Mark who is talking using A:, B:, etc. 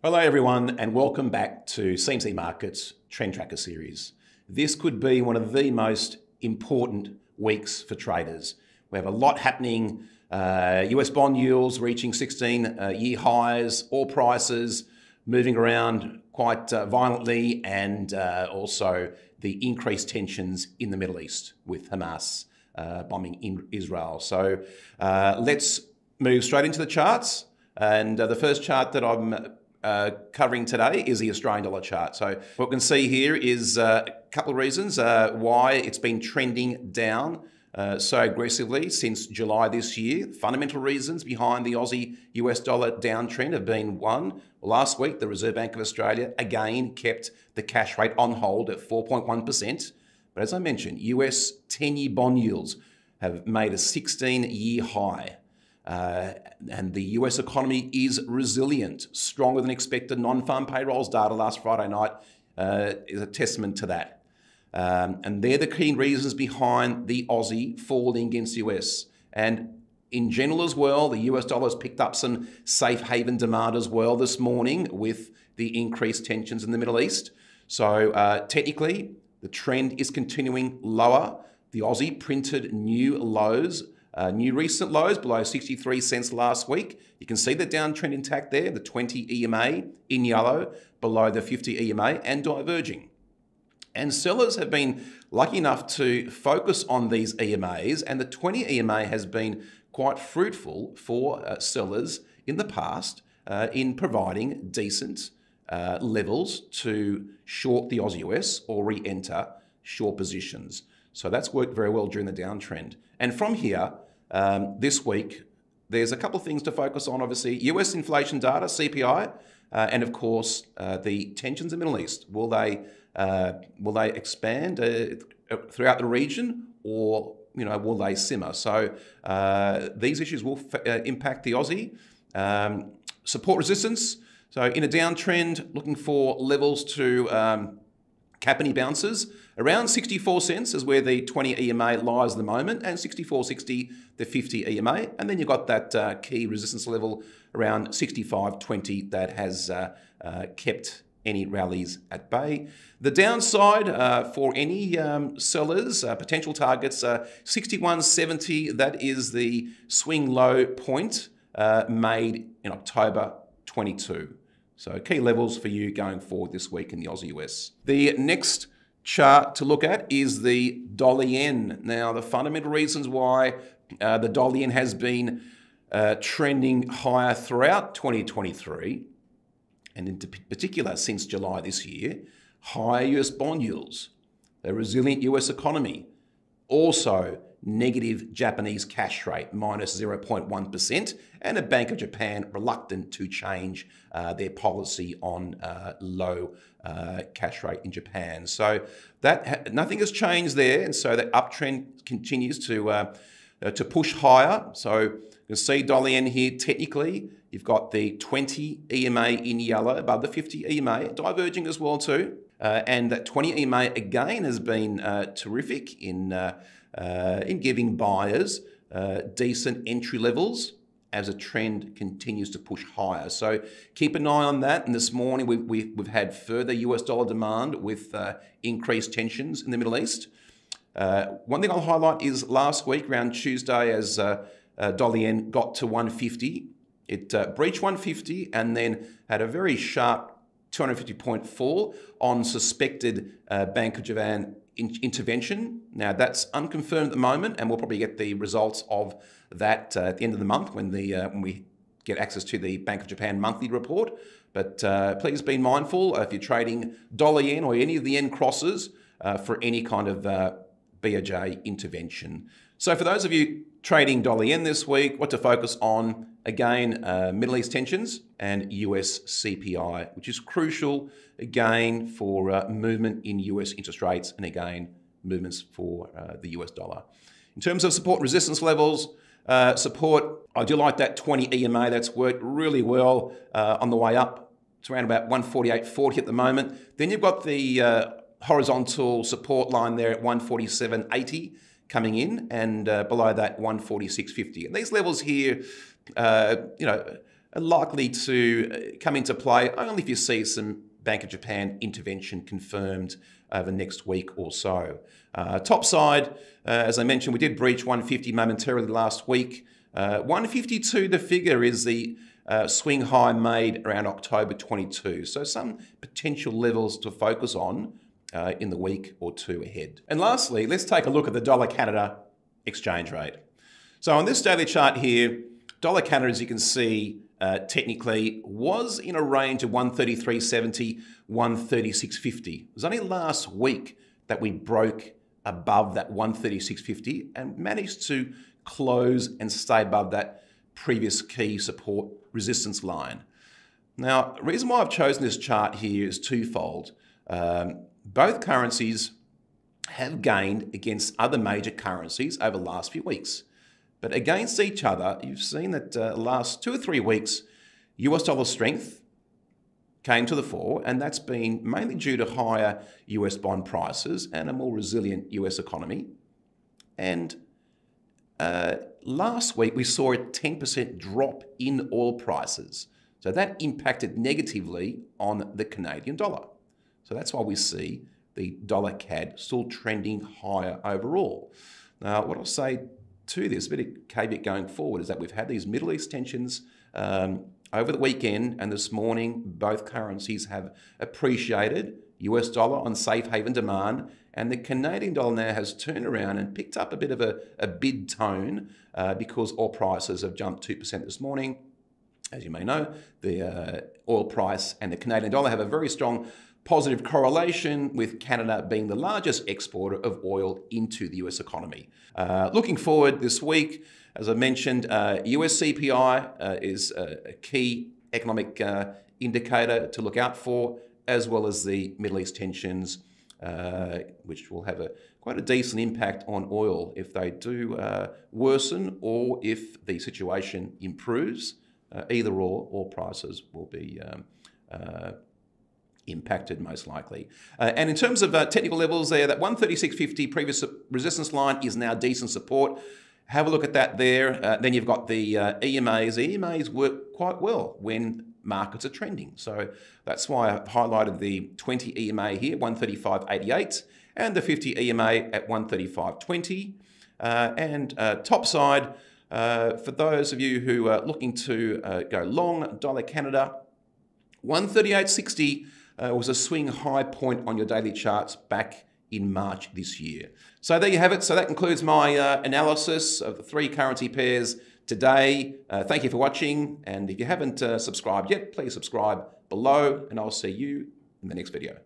A: Hello everyone and welcome back to CMC Markets Trend Tracker series. This could be one of the most important weeks for traders. We have a lot happening, US bond yields reaching 16-year highs, oil prices moving around quite violently, and also the increased tensions in the Middle East with Hamas bombing in Israel. So let's move straight into the charts. And the first chart that I'm covering today is the Australian dollar chart. So what we can see here is a couple of reasons why it's been trending down so aggressively since July this year. Fundamental reasons behind the Aussie US dollar downtrend have been one, last week the Reserve Bank of Australia again kept the cash rate on hold at 4.1%. But as I mentioned, US 10-year bond yields have made a 16-year high. And the US economy is resilient, stronger than expected. Non-farm payrolls data last Friday night is a testament to that. And they're the key reasons behind the Aussie falling against the US. And in general as well, the US dollar has picked up some safe haven demand as well this morning with the increased tensions in the Middle East. So technically, the trend is continuing lower. The Aussie printed new lows. New recent lows below 63 cents last week. You can see the downtrend intact there, the 20 EMA in yellow, below the 50 EMA and diverging. And sellers have been lucky enough to focus on these EMAs, and the 20 EMA has been quite fruitful for sellers in the past in providing decent levels to short the Aussie US or re-enter short positions. So that's worked very well during the downtrend. And from here, this week, there's a couple of things to focus on, obviously. US inflation data, CPI, and of course, the tensions in the Middle East. Will they expand throughout the region, or will they simmer? So these issues will impact the Aussie. Support resistance. So in a downtrend, looking for levels to cap any bounces. Around 64 cents is where the 20 EMA lies at the moment, and 64.60 the 50 EMA. And then you've got that key resistance level around 65.20 that has kept any rallies at bay. The downside for any sellers, potential targets, 61.70, that is the swing low point made in October 22. So key levels for you going forward this week in the Aussie US. The next chart to look at is the dollar yen. Now, the fundamental reasons why the dollar yen has been trending higher throughout 2023, and in particular since July this year, higher US bond yields, a resilient US economy, also negative Japanese cash rate, minus 0.1%, and a Bank of Japan reluctant to change their policy on low cash rate in Japan. So that nothing has changed there, and so that uptrend continues to push higher. So you can see dollar yen here. Technically, you've got the 20 EMA in yellow above the 50 EMA, diverging as well too, and that 20 EMA again has been terrific in giving buyers decent entry levels as a trend continues to push higher. So keep an eye on that. And this morning we've had further US dollar demand with increased tensions in the Middle East. One thing I'll highlight is last week around Tuesday, as dollar yen got to 150, it breached 150 and then had a very sharp 250 point fall on suspected Bank of Japan intervention. Now that's unconfirmed at the moment, and we'll probably get the results of that at the end of the month when we get access to the Bank of Japan monthly report. But please be mindful if you're trading dollar yen or any of the yen crosses for any kind of BOJ intervention. So for those of you trading dollar yen this week, what to focus on? Again, Middle East tensions and US CPI, which is crucial again for movement in US interest rates, and again, movements for the US dollar. In terms of support resistance levels, support, I do like that 20 EMA. That's worked really well on the way up. It's around about 148.40 at the moment. Then you've got the horizontal support line there at 147.80 coming in, and below that 146.50. And these levels here, are likely to come into play only if you see some Bank of Japan intervention confirmed over the next week or so. Top side, as I mentioned, we did breach 150 momentarily last week. 152, the figure, is the swing high made around October 22. So some potential levels to focus on in the week or two ahead. And lastly, let's take a look at the dollar-Canada exchange rate. So on this daily chart here, dollar-Canada, as you can see, technically was in a range of 133.70, 136.50. It was only last week that we broke above that 136.50 and managed to close and stay above that previous key support resistance line. Now, the reason why I've chosen this chart here is twofold. Both currencies have gained against other major currencies over the last few weeks. But against each other, you've seen that last 2 or 3 weeks, US dollar strength came to the fore, and that's been mainly due to higher US bond prices and a more resilient US economy. And last week, we saw a 10% drop in oil prices. So that impacted negatively on the Canadian dollar. So that's why we see the dollar CAD still trending higher overall. Now, what I'll say to this, a bit of caveat going forward, is that we've had these Middle East tensions over the weekend, and this morning both currencies have appreciated. US dollar on safe haven demand, and the Canadian dollar now has turned around and picked up a bit of a bid tone because oil prices have jumped 2% this morning. As you may know, the oil price and the Canadian dollar have a very strong positive correlation, with Canada being the largest exporter of oil into the US economy. Looking forward this week, as I mentioned, US CPI is a key economic indicator to look out for, as well as the Middle East tensions, which will have quite a decent impact on oil if they do worsen or if the situation improves. Either or, oil prices will be impacted most likely. And in terms of technical levels there, that 136.50 previous resistance line is now decent support. Have a look at that there. Then you've got the EMAs. The EMAs work quite well when markets are trending. So that's why I've highlighted the 20 EMA here, 135.88, and the 50 EMA at 135.20. And top side, for those of you who are looking to go long dollar Canada, 138.60 was a swing high point on your daily charts back in March this year. So there you have it. So that concludes my analysis of the 3 currency pairs today. Thank you for watching. And if you haven't subscribed yet, please subscribe below, and I'll see you in the next video.